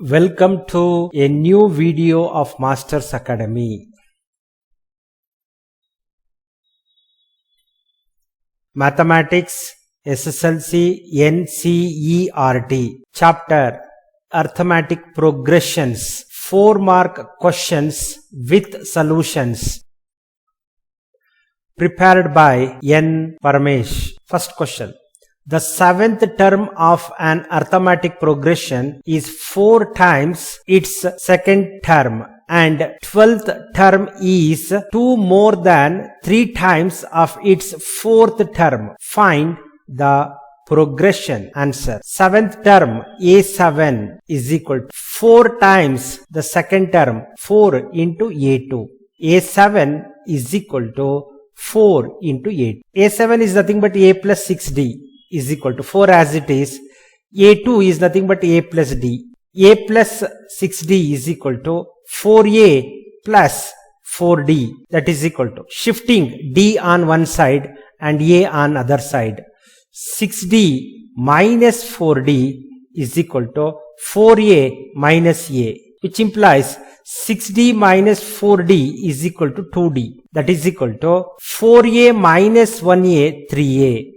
Welcome to a new video of Masters Academy. Mathematics SSLC NCERT Chapter Arithmetic Progressions 4-mark questions with solutions. Prepared by N. Paramesh. First question. The 7th term of an arithmetic progression is 4 times its second term, and 12th term is 2 more than 3 times of its 4th term. Find the progression. Answer. 7th term A7 is equal to 4 times the second term, 4 into A2. A7 is equal to 4 into 8. A7 is nothing but A plus 6D is equal to 4 as it is. A2 is nothing but A plus D. A plus 6D is equal to 4A plus 4D, that is equal to shifting D on one side and A on other side. 6D minus 4D is equal to 4A minus A, which implies 6D minus 4D is equal to 2D, that is equal to 4A minus 1A, 3A.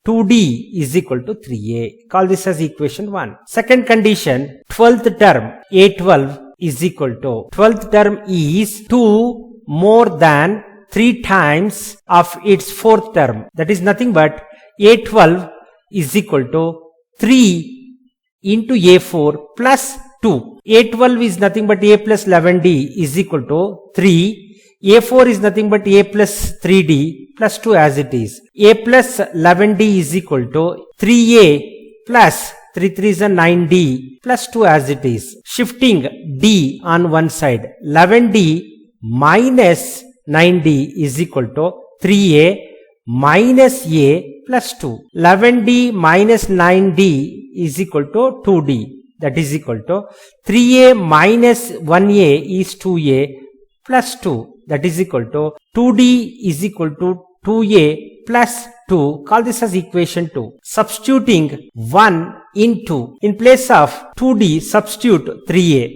2D is equal to 3A. Call this as equation 1. Second condition, 12th term A12 is equal to 12th term is 2 more than 3 times of its 4th term. That is nothing but A12 is equal to 3 into A4 plus 2. A12 is nothing but A plus 11D is equal to 3. A4 is nothing but A plus 3D plus 2 as it is. A plus 11D is equal to 3A plus 3 3s are 9D plus 2 as it is. Shifting D on one side. 11D minus 9D is equal to 3A minus A plus 2. 11D minus 9D is equal to 2D. That is equal to 3A minus 1A is 2A plus 2. That is equal to 2D is equal to 2A plus 2. Call this as equation 2. Substituting 1 into, in place of 2D, substitute 3A.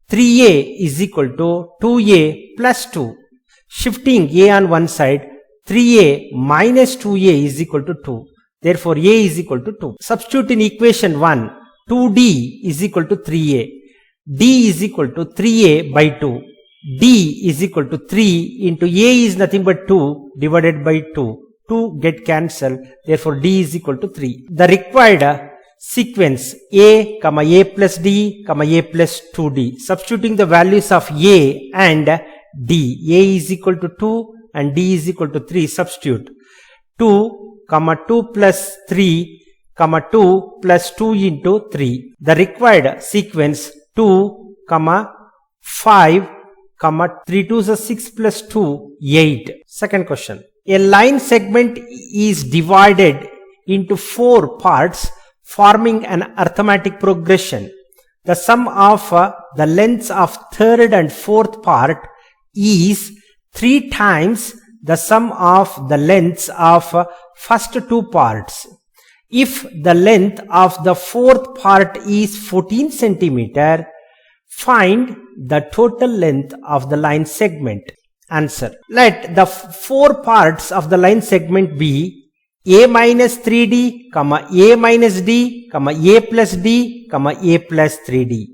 3A is equal to 2A plus 2. Shifting A on one side, 3A minus 2A is equal to 2. Therefore, A is equal to 2. Substitute in equation 1, 2D is equal to 3A. D is equal to 3A by 2. D is equal to 3 into A is nothing but 2 divided by 2. 2 get cancelled. Therefore, D is equal to 3. The required sequence A, A plus D, A plus 2D. Substituting the values of A and D. A is equal to 2 and D is equal to 3. Substitute. 2, 2 plus 3, 2 plus 2 into 3. The required sequence 2, 5, 3 2s are 6 plus 2, 8. Second question. A line segment is divided into 4 parts forming an arithmetic progression. The sum of the lengths of third and fourth part is 3 times the sum of the lengths of first 2 parts. If the length of the fourth part is 14 centimeter, find the total length of the line segment. Answer. Let the 4 parts of the line segment be A minus 3D, A minus D, A plus D, A plus 3D.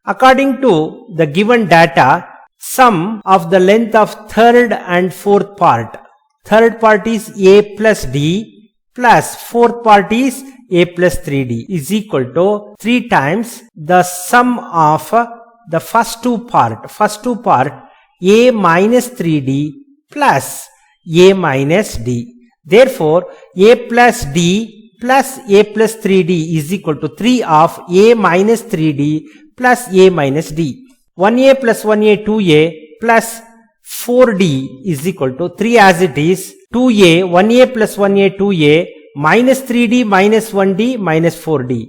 According to the given data, sum of the length of third and fourth part. Third part is A plus D plus fourth part is A plus 3D is equal to 3 times the sum of the first 2 part. First 2 part A minus 3D plus A minus D. Therefore, A plus D plus A plus 3D is equal to 3 of A minus 3D plus A minus D. 1A plus 1A 2A plus 4D is equal to 3 as it is. 2A 1A plus 1A 2A minus 3D minus 1D minus 4D.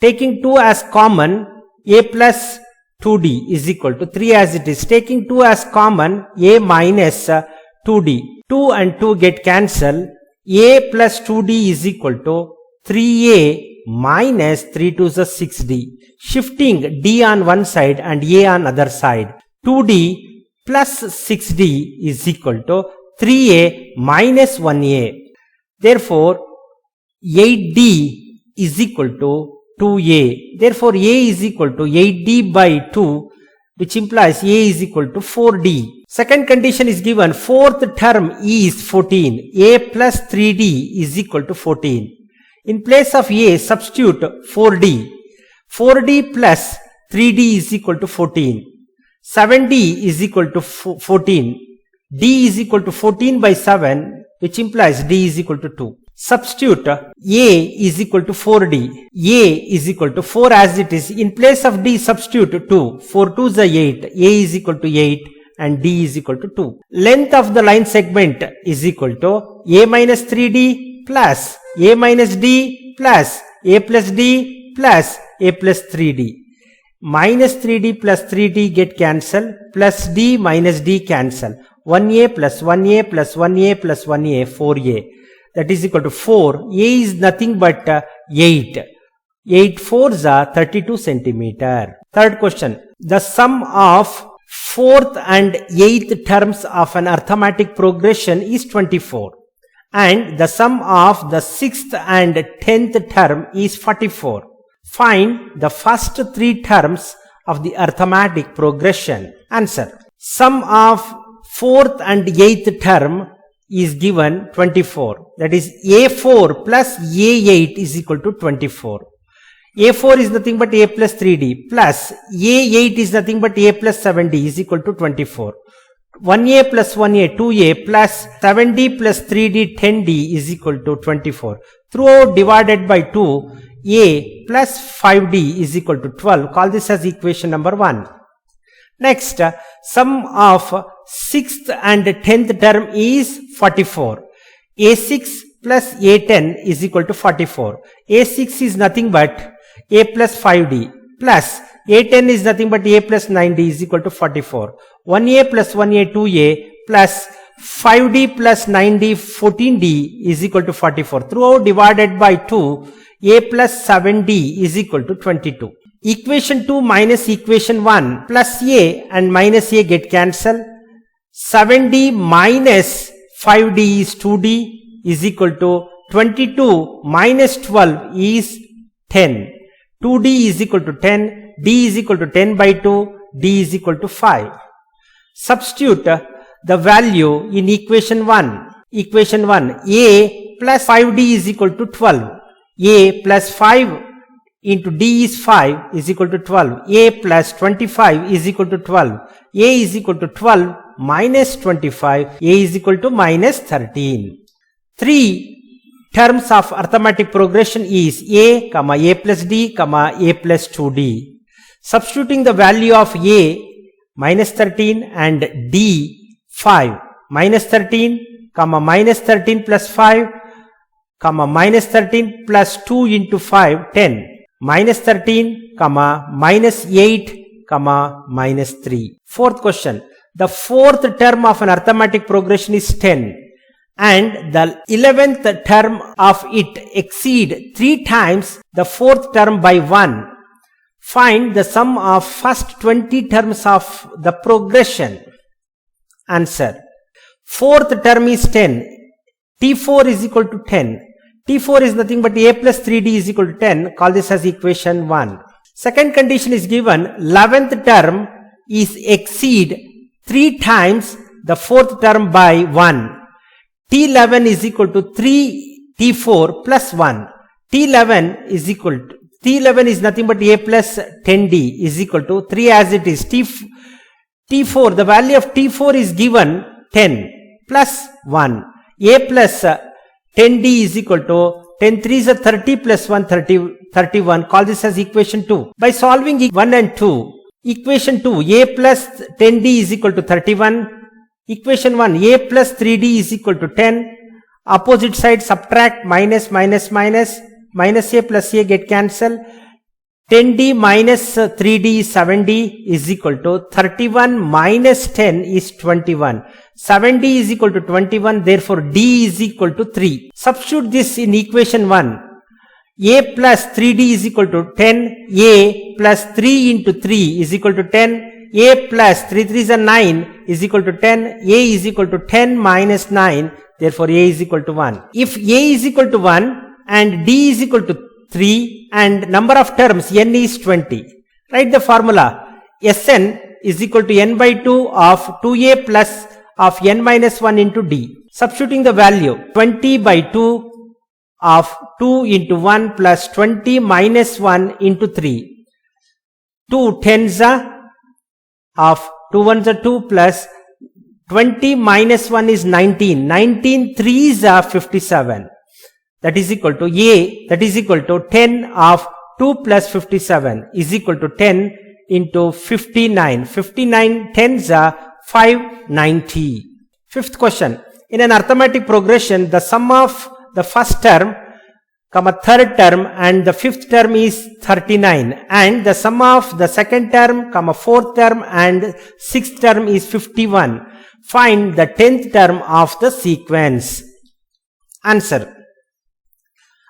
Taking 2 as common, A plus 2D is equal to 3 as it is. Taking 2 as common, A minus 2D. 2 and 2 get cancelled. A plus 2D is equal to 3A minus 3 to the 6d. Shifting d on one side and a on other side. 2d plus 6d is equal to 3a minus 1a. Therefore, 8d is equal to 2a. Therefore, a is equal to 8d by 2, which implies a is equal to 4d. Second condition is given. Fourth term is 14. A plus 3d is equal to 14. In place of a, substitute 4d. 4d plus 3d is equal to 14. 7d is equal to 14. d is equal to 14 by 7, which implies d is equal to 2. Substitute a is equal to 4d. A is equal to 4 as it is. In place of d, substitute 2. 4 2s are 8. A is equal to 8 and d is equal to 2. Length of the line segment is equal to a minus 3d plus a minus d plus a plus d plus a plus 3d. Minus 3d plus 3d get cancelled, plus d minus d cancel. 1a plus 1a plus 1a plus 1a, 4a. That is equal to 4. A is nothing but 8. 8 4s are 32 centimeter. Third question. The sum of fourth and eighth terms of an arithmetic progression is 24. And the sum of the sixth and 10th term is 44. Find the first three terms of the arithmetic progression. Answer. Sum of fourth and eighth term is given 24. That is a4 plus a8 is equal to 24. a4 is nothing but a plus 3d plus a8 is nothing but a plus 7d is equal to 24. 1a plus 1a 2a plus 7d plus 3d 10d is equal to 24. Throughout divided by 2, a plus 5d is equal to 12. Call this as equation number 1. Next, sum of 6th and 10th term is 44. a6 plus a10 is equal to 44. a6 is nothing but a plus 5d plus a10 is nothing but a plus 9d is equal to 44. 1a plus 1a 2a plus 5d plus 9d 14d is equal to 44. Throughout divided by 2, a plus 7d is equal to 22. Equation 2 minus equation 1 plus a and minus a get cancelled. 7d minus 5d is 2d is equal to 22 minus 12 is 10. 2d is equal to 10, d is equal to 10 by 2, d is equal to 5. Substitute the value in equation 1. Equation 1, a plus 5d is equal to 12. A plus 5 into d is 5 is equal to 12. A plus 25 is equal to 12. A is equal to 12 minus 25. A is equal to minus 13. Three terms of arithmetic progression is a plus d, a plus 2d. Substituting the value of a minus 13 and d 5. Minus 13, minus 13 plus 5, minus 13 plus 2 into 5, 10. Minus 13, minus 8, minus 3. Fourth question. The fourth term of an arithmetic progression is 10. And the 11th term of it exceed 3 times the fourth term by 1. Find the sum of first 20 terms of the progression. Answer. Fourth term is 10. T4 is equal to 10. T4 is nothing but a plus 3d is equal to 10. Call this as equation 1. Second condition is given. 11th term is exceed 3 times the fourth term by 1. T11 is equal to 3 T4 plus 1. T11 is equal to, T11 is nothing but a plus 10d is equal to 3 as it is. T4, the value of T4 is given 10 plus 1. A plus 10d is equal to 10 3 is a 30 plus 1 31. Call this as equation 2. By solving 1 and 2, equation 2 a plus 10d is equal to 31. Equation 1 a plus 3d is equal to 10. Opposite side subtract minus a plus a get cancelled. 10d minus 3d is 7d is equal to 31 minus 10 is 21. 7d is equal to 21, therefore d is equal to 3. Substitute this in equation 1. a plus 3d is equal to 10, a plus 3 into 3 is equal to 10, a plus 3 3 is a 9 is equal to 10, a is equal to 10 minus 9, therefore a is equal to 1. If a is equal to 1 and d is equal to 3 and number of terms n is 20, write the formula Sn is equal to n by 2 of 2a plus of n minus 1 into d. Substituting the value 20 by 2 of 2 into 1 plus 20 minus 1 into 3. 2 tens of 2 ones are 2 plus 20 minus 1 is 19. 19 threes are 57. That is equal to a, that is equal to 10 of 2 plus 57 is equal to 10 into 59. 59 tens are 590. Fifth question. In an arithmetic progression, the sum of the first term, third term and the fifth term is 39 and the sum of the second term, fourth term and sixth term is 51. Find the 10th term of the sequence. Answer.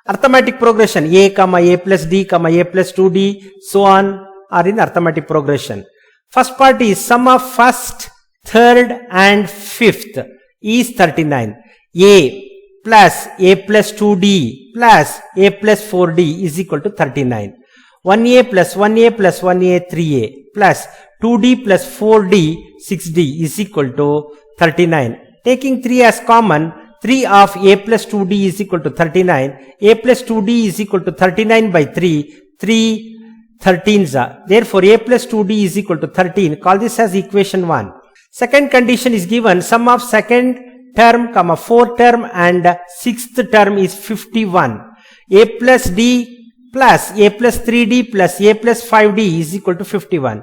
Arithmetic progression a, a plus d, a plus 2d, so on are in arithmetic progression. First part is sum of first, third and fifth is 39. A plus a plus 2d plus a plus 4d is equal to 39. 1a plus 1a plus 1a 3a plus 2d plus 4d 6d is equal to 39. Taking 3 as common, 3 of a plus 2d is equal to 39. A plus 2d is equal to 39 by 3. 3 13s are. Therefore, a plus 2d is equal to 13. Call this as equation 1. Second condition is given. Sum of second term, fourth term and sixth term is 51. A plus d plus a plus 3d plus a plus 5d is equal to 51.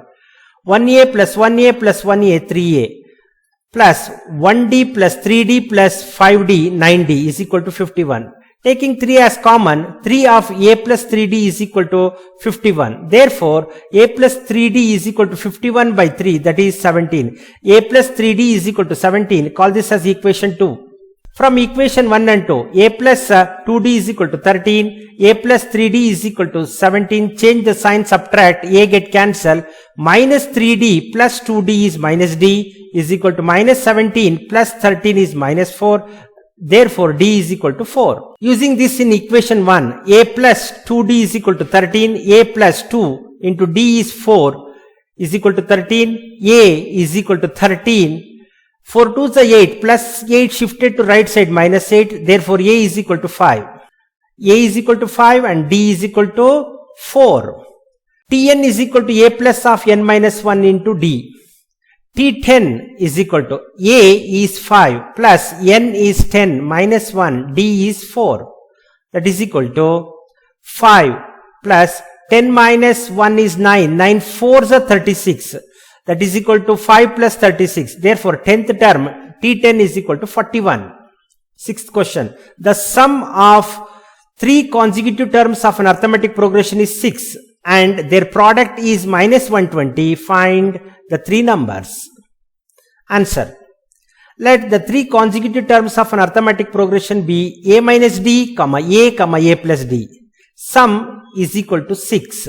1a plus 1a plus 1a 3a plus 1d plus 3d plus 5d 9d is equal to 51. Taking 3 as common, 3 of a plus 3d is equal to 51. Therefore, a plus 3d is equal to 51 by 3, that is 17. A plus 3d is equal to 17. Call this as equation 2. From equation 1 and 2, a plus 2d is equal to 13, a plus 3d is equal to 17. Change the sign, subtract, a get cancelled. Minus 3d plus 2d is minus d is equal to minus 17 plus 13 is minus 4. Therefore, d is equal to 4. Using this in equation 1, a plus 2d is equal to 13, a plus 2 into d is 4 is equal to 13, a is equal to 13. 4 2s are 8, plus 8 shifted to right side minus 8, therefore a is equal to 5. A is equal to 5 and d is equal to 4. Tn is equal to a plus of n minus 1 into d. T10 is equal to a is 5 plus n is 10 minus 1, d is 4. That is equal to 5 plus 10 minus 1 is 9, 9 4s are 36. That is equal to 5 plus 36. Therefore, 10th term T10 is equal to 41. Sixth question. The sum of 3 consecutive terms of an arithmetic progression is 6 and their product is minus 120. Find the 3 numbers. Answer. Let the 3 consecutive terms of an arithmetic progression be a minus d, a plus d. Sum is equal to 6.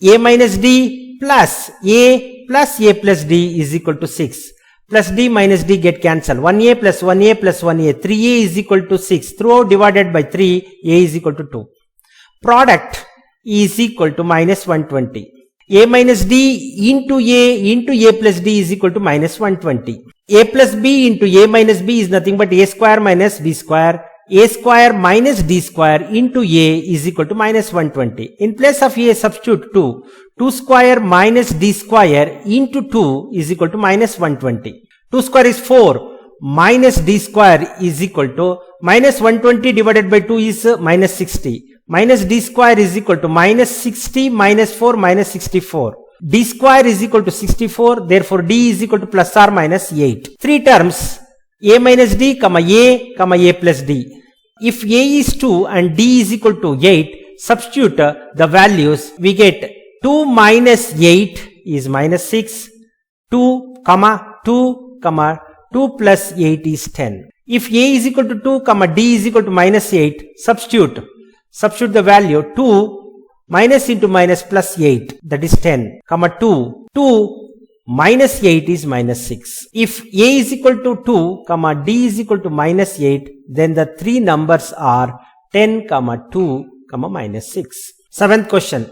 A minus d plus a plus d is equal to 6. Plus d minus d get cancelled. 1a plus 1a plus 1a. 3a is equal to 6. Throughout divided by 3, a is equal to 2. Product is equal to minus 120. A minus d into a plus d is equal to minus 120. A plus b into a minus b is nothing but a square minus b square. A square minus d square into a is equal to minus 120. In place of a, substitute 2. 2 square minus d square into 2 is equal to minus 120. 2 square is 4 minus d square is equal to minus 120 divided by 2 is minus 60. Minus d square is equal to minus 60 minus 4 minus 64. D square is equal to 64. Therefore, d is equal to plus or minus 8. 3 terms a minus d, a plus d. If a is 2 and d is equal to 8, substitute the values. We get 2 minus 8 is minus 6. 2, 2 plus 8 is 10. If a is equal to 2, d is equal to minus 8, substitute. Substitute the value 2 minus into minus plus 8, that is 10, comma 2. 2 minus 8 is minus 6. If A is equal to 2, comma D is equal to minus 8, then the three numbers are 10, comma 2, comma minus 6. Seventh question.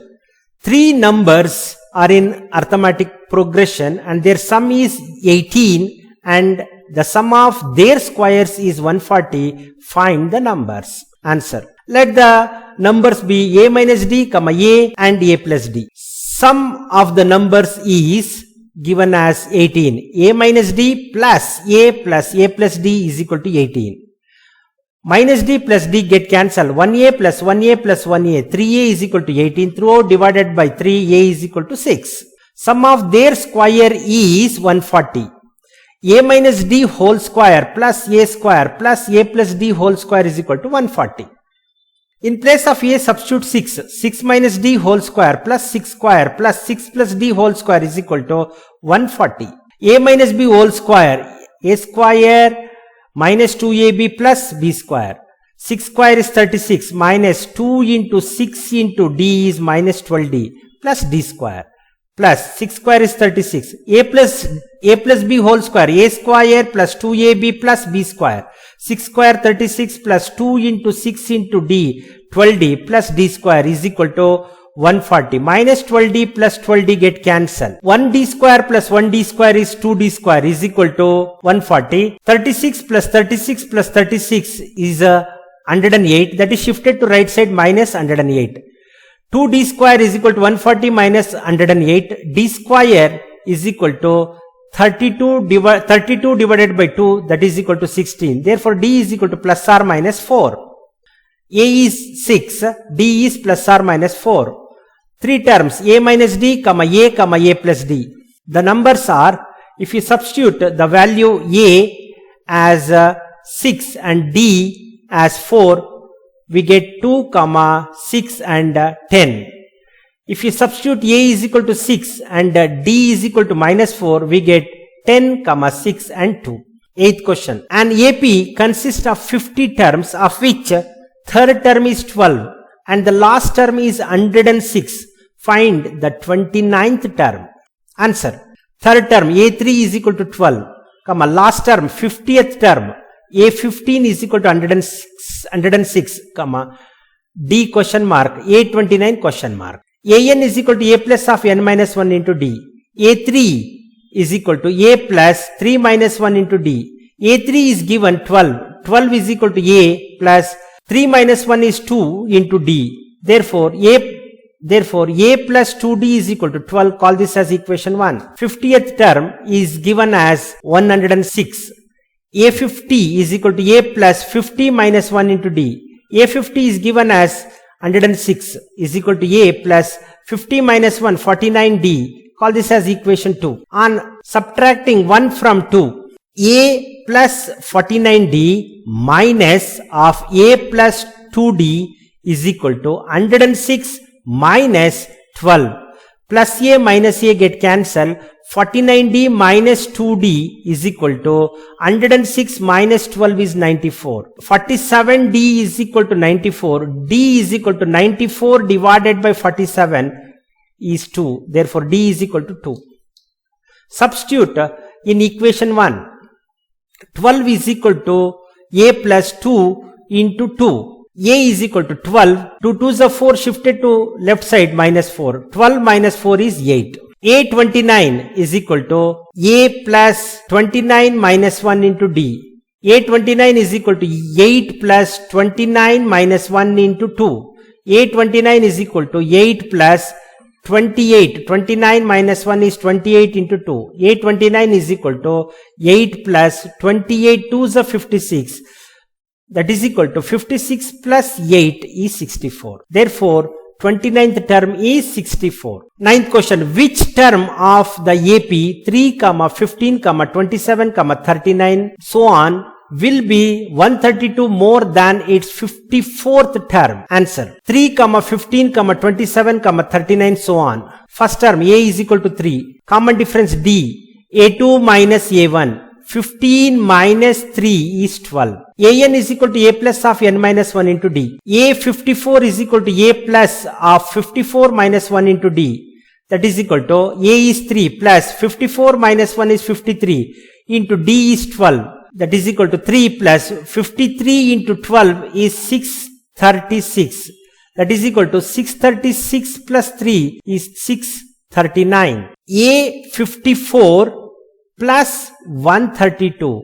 Three numbers are in arithmetic progression and their sum is 18 and the sum of their squares is 140. Find the numbers. Answer. Let the numbers be A minus D, comma A and A plus D. Sum of the numbers is given as 18. A minus D plus A plus D is equal to 18. Minus D plus D get cancelled. 1A plus 1A plus 1A. 3A is equal to 18. Throughout divided by 3, A is equal to 6. Sum of their square is 140. A minus D whole square plus A square plus A plus D whole square is equal to 140. In place of A, substitute 6. 6 minus D whole square plus 6 square plus 6 plus D whole square is equal to 140. A minus B whole square. A square minus 2AB plus B square. 6 square is 36 minus 2 into 6 into D is minus 12D plus D square. Plus 6 square is 36. A plus B whole square. A square plus 2AB plus B square. 6 square 36 plus 2 into 6 into D 12D plus D square is equal to 140. Minus 12D plus 12D get cancelled. 1D square plus 1D square is 2D square is equal to 140. 36 plus 36 plus 36 is 108. That is shifted to right side minus 108. 2D square is equal to 140 minus 108. D square is equal to 32 divided by 2, that is equal to 16. Therefore, D is equal to plus or minus 4. A is 6, D is plus or minus 4. Three terms, A minus D, comma A plus D. The numbers are, if you substitute the value A as 6 and D as 4, we get 2, 6 and 10. If you substitute A is equal to 6 and D is equal to minus 4, we get 10, 6 and 2. Eighth question. An AP consists of 50 terms, of which third term is 12 and the last term is 106. Find the 29th term. Answer. Third term A3 is equal to 12, last term 50th term A15 is equal to 106, D question mark, A29 question mark. AN is equal to A plus of n minus 1 into D. A3 is equal to A plus 3 minus 1 into D. A3 is given 12. 12 is equal to A plus 3 minus 1 is 2 into D. Therefore, A plus 2D is equal to 12. Call this as equation 1. 50th term is given as 106. A50 is equal to A plus 50 minus 1 into D. A50 is given as 106 is equal to A plus 50 minus 1, 49D. Call this as equation 2. On subtracting 1 from 2, A plus 49D minus of A plus 2D is equal to 106 minus 12. Plus A minus A get cancelled. 49D minus 2D is equal to 106 minus 12 is 94. 47D is equal to 94. D is equal to 94 divided by 47 is 2. Therefore, D is equal to 2. Substitute in equation 1. 12 is equal to A plus 2 into 2. A is equal to 12. 2 2s are 4 shifted to left side minus 4. 12 minus 4 is 8. A29 is equal to A plus 29 minus 1 into D. A29 is equal to 8 plus 29 minus 1 into 2. A29 is equal to 8 plus 28. 29 minus 1 is 28 into 2. A29 is equal to 8 plus 28. 2s are 56. That is equal to 56 plus 8 is 64. Therefore, 29th term is 64. Ninth question. Which term of the AP 3, 15, 27, 39, so on will be 132 more than its 54th term? Answer. 3, 15, 27, 39, so on. First term A is equal to 3. Common difference D. A2 minus A1. 15 minus 3 is 12. An is equal to a plus of n minus 1 into d. A54 is equal to a plus of 54 minus 1 into d. That is equal to a is 3 plus 54 minus 1 is 53 into d is 12. That is equal to 3 plus 53 into 12 is 636. That is equal to 636 plus 3 is 639. A54 plus 132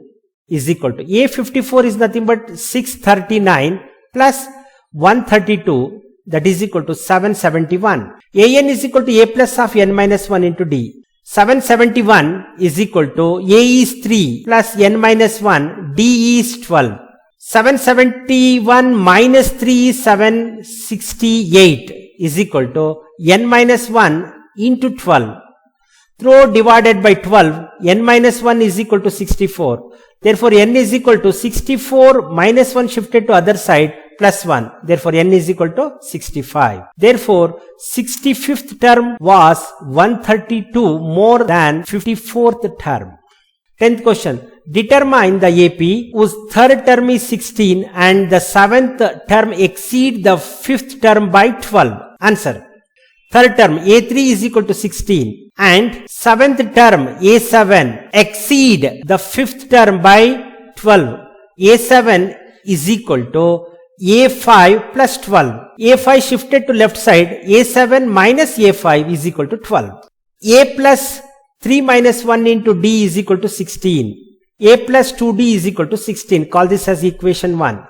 is equal to A54 is nothing but 639 plus 132, that is equal to 771. An is equal to a plus of n minus 1 into d. 771 is equal to a is 3 plus n minus 1, d is 12. 771 minus 3 is 768 is equal to n minus 1 into 12. Throw divided by 12, n minus 1 is equal to 64. Therefore, n is equal to 64 minus 1 shifted to other side plus 1. Therefore, n is equal to 65. Therefore, 65th term was 132 more than 54th term. 10th question. Determine the AP whose third term is 16 and the 7th term exceed the 5th term by 12. Answer. Third term A3 is equal to 16 and 7th term A7 exceed the 5th term by 12. A7 is equal to A5 plus 12. A5 shifted to left side. A7 minus A5 is equal to 12. A plus 3 minus 1 into D is equal to 16. A plus 2D is equal to 16. Call this as equation 1.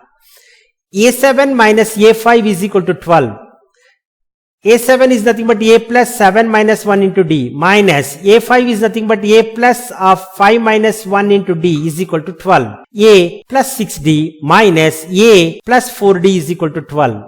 A7 minus A5 is equal to 12. A7 is nothing but A plus 7 minus 1 into D minus A5 is nothing but A plus of 5 minus 1 into D is equal to 12. A plus 6D minus A plus 4D is equal to 12.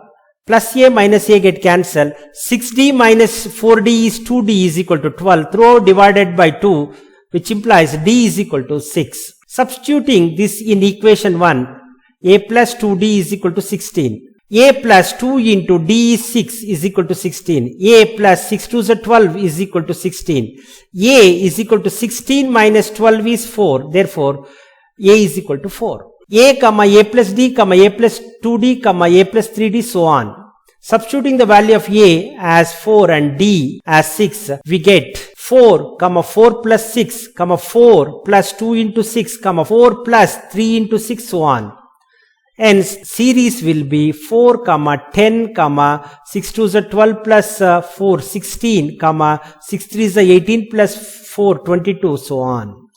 Plus A minus A get cancelled. 6D minus 4D is 2D is equal to 12. Throw divided by 2, which implies D is equal to 6. Substituting this in equation 1, A plus 2D is equal to 16. A plus 2 into D is 6 is equal to 16. A plus 6 to the 12 is equal to 16. A is equal to 16 minus 12 is 4. Therefore, A is equal to 4. A comma A plus D comma A plus 2D comma A plus 3D so on. Substituting the value of A as 4 and D as 6, we get 4 comma 4 plus 6 comma 4 plus 2 into 6 comma 4 plus 3 into 6 so on. Hence, series will be 4, 10, 6 to the 12 plus 4, 16, 6 3 is the 18 plus 4, 22, so on.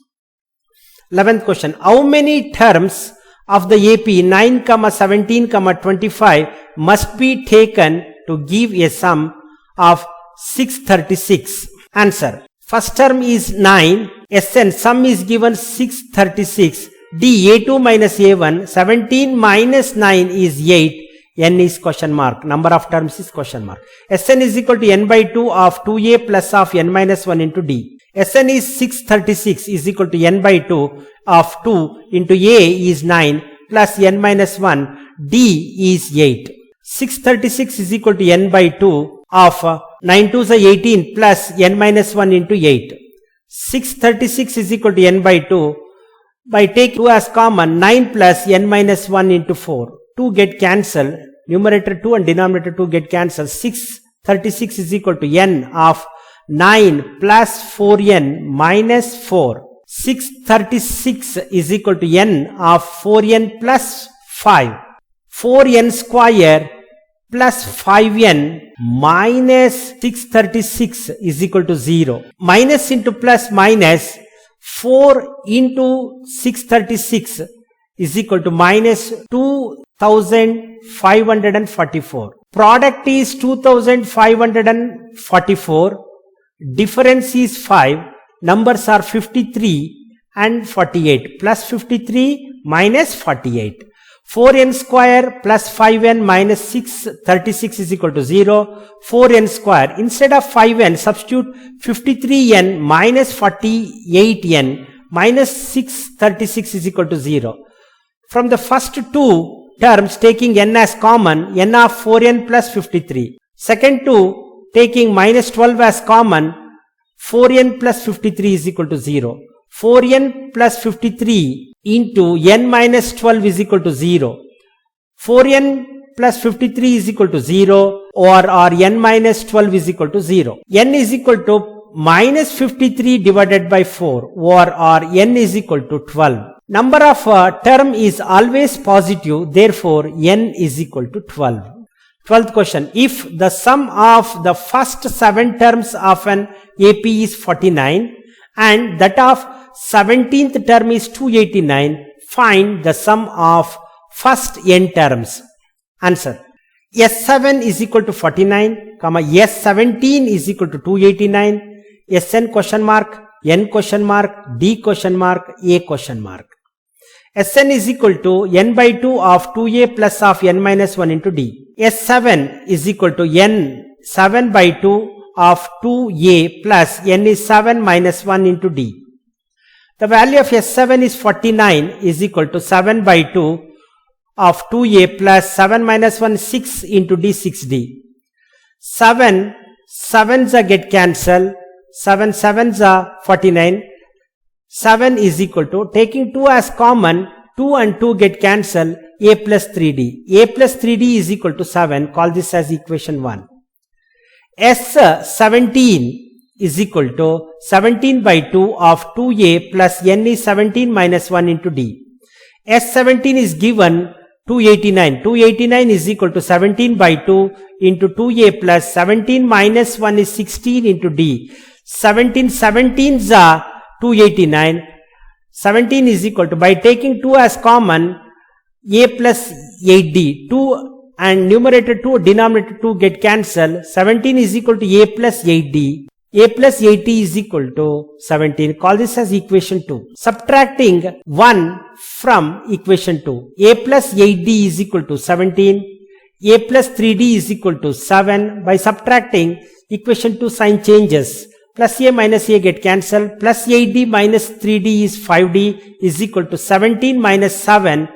11th question. How many terms of the AP 9, 17, 25 must be taken to give a sum of 636? Answer. First term is 9. Sn sum is given 636. D A2 minus A1, 17 minus 9 is 8, n is question mark, number of terms is question mark. Sn is equal to n by 2 of 2a plus of n minus 1 into d. Sn is 636 is equal to n by 2 of 2 into a is 9 plus n minus 1, d is 8. 636 is equal to n by 2 of 9 to the 18 plus n minus 1 into 8. 636 is equal to n by 2. By taking 2 as common, 9 plus n minus 1 into 4. 2 get cancelled. Numerator 2 and denominator 2 get cancelled. 636 is equal to n of 9 plus 4n minus 4. 636 is equal to n of 4n plus 5. 4n square plus 5n minus 636 is equal to 0. Minus into plus minus 4 into 636 is equal to minus 2544. Product is 2544. Difference is 5. Numbers are 53 and 48. Plus 53 minus 48. 4n square plus 5n minus 636 is equal to 0. 4n square. Instead of 5n, substitute 53n minus 48n minus 636 is equal to 0. From the first two terms, taking n as common, n of 4n plus 53. Second two, taking minus 12 as common, 4n plus 53 is equal to 0. 4n plus 53 into n minus 12 is equal to 0. 4n plus 53 is equal to 0 or n minus 12 is equal to 0. N is equal to minus 53 divided by 4 or n is equal to 12. Number of term is always positive, therefore n is equal to 12. 12th question. If the sum of the first 7 terms of an AP is 49 and that of 17th term is 289, find the sum of first n terms. Answer. S7 is equal to 49, S17 is equal to 289, Sn question mark, n question mark, d question mark, a question mark. Sn is equal to n by 2 of 2a plus of n minus 1 into d. S7 is equal to n 7 by 2 of 2a plus n is 7 minus 1 into d. The value of S7 is 49 is equal to 7 by 2 of 2a plus 7 minus 1 6 into d 6d. 7 7s get cancelled, 7 7s are 49. 7 is equal to, taking 2 as common, 2 and 2 get cancelled, a plus 3d. A plus 3d is equal to 7. Call this as equation 1. S17 is equal to 17 by 2 of 2a plus n is 17 minus 1 into d. S17 is given 289. 289 is equal to 17 by 2 into 2a plus 17 minus 1 is 16 into d. 17 17s are 289. 17 is equal to, by taking 2 as common, a plus 8d. 2 and numerator 2, denominator 2 get cancelled. 17 is equal to a plus 8d. A plus 80 is equal to 17. Call this as equation 2. Subtracting 1 from equation 2. A plus 8d is equal to 17. A plus 3d is equal to 7. By subtracting, equation 2 sign changes. Plus a minus a get cancelled. Plus 8d minus 3d is 5d is equal to 17 minus 7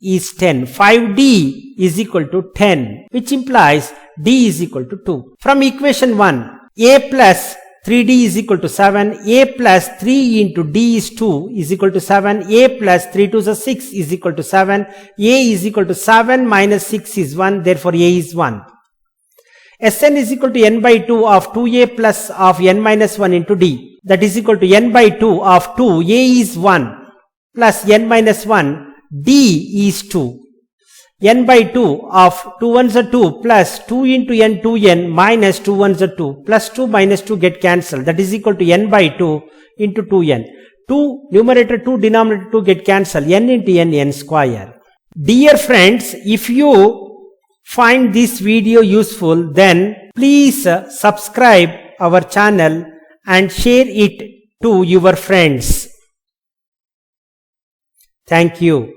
is 10. 5d is equal to 10, which implies d is equal to 2. From equation 1, a plus 3d is equal to 7, a plus 3 into d is 2 is equal to 7, a plus 3 to the 6 is equal to 7, a is equal to 7 minus 6 is 1, therefore a is 1. Sn is equal to n by 2 of 2a plus of n minus 1 into d, that is equal to n by 2 of 2, a is 1 plus n minus 1, d is 2. N by 2 of 2 1s are 2 plus 2 into n 2n minus 2 1s are 2 plus 2 minus 2 get cancelled, that is equal to n by 2 into 2n. 2 numerator 2 denominator 2 get cancelled, n into n square. Dear friends, if you find this video useful, then please subscribe our channel and share it to your friends. Thank you.